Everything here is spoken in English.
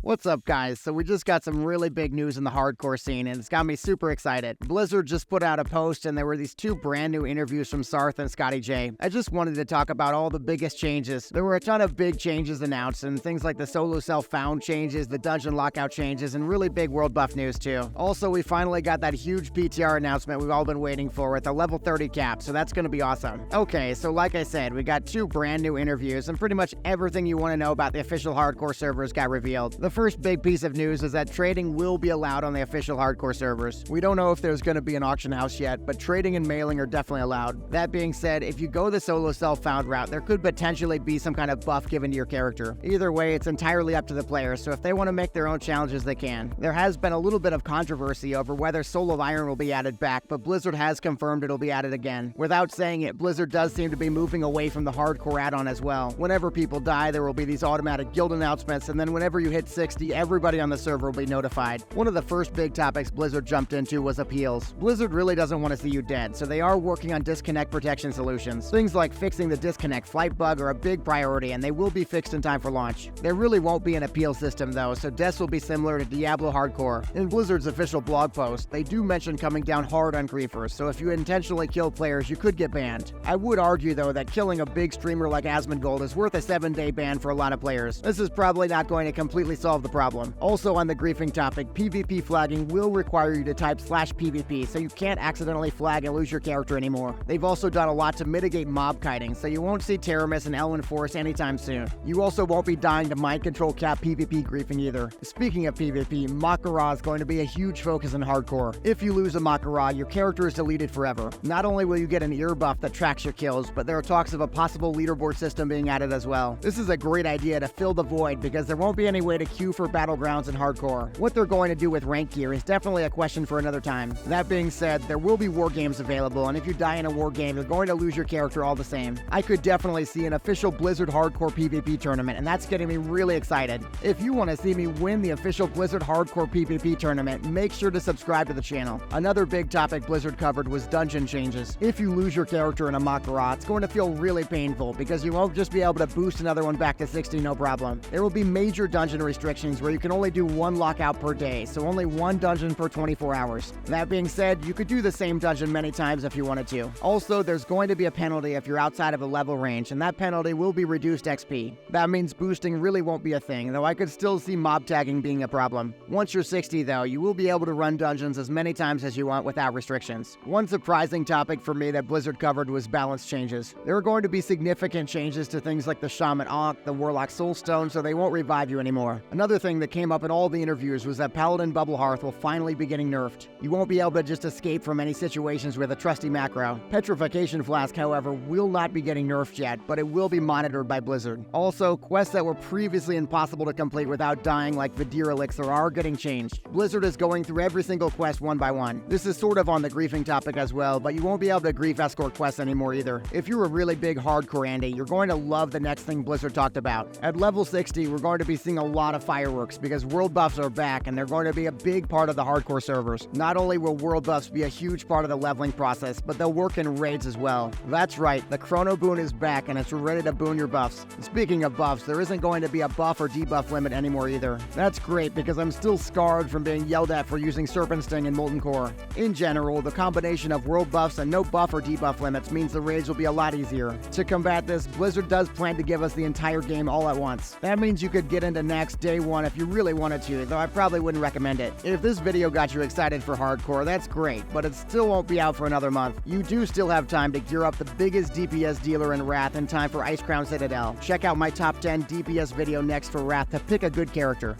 What's up, guys? So we just got some really big news in the hardcore scene, and it's got me super excited. Blizzard just put out a post, and there were these two brand new interviews from Sarth and Scotty J. I just wanted to talk about all the biggest changes. There were a ton of big changes announced, and things like the solo self-found changes, the dungeon lockout changes, and really big world buff news too. Also, we finally got that huge PTR announcement we've all been waiting for with a level 30 cap, so that's gonna be awesome. Okay, so like I said, we got two brand new interviews, and pretty much everything you want to know about the official hardcore servers got revealed. The first big piece of news is that trading will be allowed on the official hardcore servers. We don't know if there's going to be an auction house yet, but trading and mailing are definitely allowed. That being said, if you go the solo self-found route, there could potentially be some kind of buff given to your character. Either way, it's entirely up to the player, so if they want to make their own challenges, they can. There has been a little bit of controversy over whether Soul of Iron will be added back, but Blizzard has confirmed it'll be added again. Without saying it, Blizzard does seem to be moving away from the hardcore add-on as well. Whenever people die, there will be these automatic guild announcements, and then whenever you hit 60, everybody on the server will be notified. One of the first big topics Blizzard jumped into was appeals. Blizzard really doesn't want to see you dead, so they are working on disconnect protection solutions. Things like fixing the disconnect flight bug are a big priority, and they will be fixed in time for launch. There really won't be an appeal system though, so deaths will be similar to Diablo Hardcore. In Blizzard's official blog post, they do mention coming down hard on griefers, so if you intentionally kill players, you could get banned. I would argue though that killing a big streamer like Asmongold is worth a 7-day ban for a lot of players. This is probably not going to completely solve the problem. Also on the griefing topic, PvP flagging will require you to type /PvP, so you can't accidentally flag and lose your character anymore. They've also done a lot to mitigate mob kiting, so you won't see Terramis and Elwyn Force anytime soon. You also won't be dying to mind control cap PvP griefing either. Speaking of PvP, Makara is going to be a huge focus in hardcore. If you lose a Makara, your character is deleted forever. Not only will you get an ear buff that tracks your kills, but there are talks of a possible leaderboard system being added as well. This is a great idea to fill the void because there won't be any way to queue for battlegrounds in hardcore. What they're going to do with rank gear is definitely a question for another time. That being said, there will be war games available, and if you die in a war game, you're going to lose your character all the same. I could definitely see an official Blizzard hardcore PvP tournament, and that's getting me really excited. If you want to see me win the official Blizzard hardcore PvP tournament, make sure to subscribe to the channel. Another big topic Blizzard covered was dungeon changes. If you lose your character in a Makara, it's going to feel really painful because you won't just be able to boost another one back to 60 no problem. There will be major dungeon restrictions where you can only do one lockout per day, so only one dungeon per 24 hours. That being said, you could do the same dungeon many times if you wanted to. Also, there's going to be a penalty if you're outside of a level range, and that penalty will be reduced XP. That means boosting really won't be a thing, though I could still see mob tagging being a problem. Once you're 60 though, you will be able to run dungeons as many times as you want without restrictions. One surprising topic for me that Blizzard covered was balance changes. There are going to be significant changes to things like the Shaman Ankh, the Warlock Soulstone, so they won't revive you anymore. Another thing that came up in all the interviews was that Paladin Bubble Hearth will finally be getting nerfed. You won't be able to just escape from any situations with a trusty macro. Petrification Flask, however, will not be getting nerfed yet, but it will be monitored by Blizzard. Also, quests that were previously impossible to complete without dying like Vidir Elixir are getting changed. Blizzard is going through every single quest one by one. This is sort of on the griefing topic as well, but you won't be able to grief escort quests anymore either. If you're a really big hardcore Andy, you're going to love the next thing Blizzard talked about. At level 60, we're going to be seeing a lot of fireworks because world buffs are back and they're going to be a big part of the hardcore servers. Not only will world buffs be a huge part of the leveling process, but they'll work in raids as well. That's right, the Chrono Boon is back and it's ready to boon your buffs. Speaking of buffs, there isn't going to be a buff or debuff limit anymore either. That's great because I'm still scarred from being yelled at for using Serpent Sting in Molten Core. In general, the combination of world buffs and no buff or debuff limits means the raids will be a lot easier. To combat this, Blizzard does plan to give us the entire game all at once. That means you could get into Naxx day one if you really wanted to, though I probably wouldn't recommend it. If this video got you excited for hardcore, that's great, but it still won't be out for another month. You do still have time to gear up the biggest DPS dealer in Wrath in time for Icecrown Citadel. Check out my top 10 DPS video next for Wrath to pick a good character.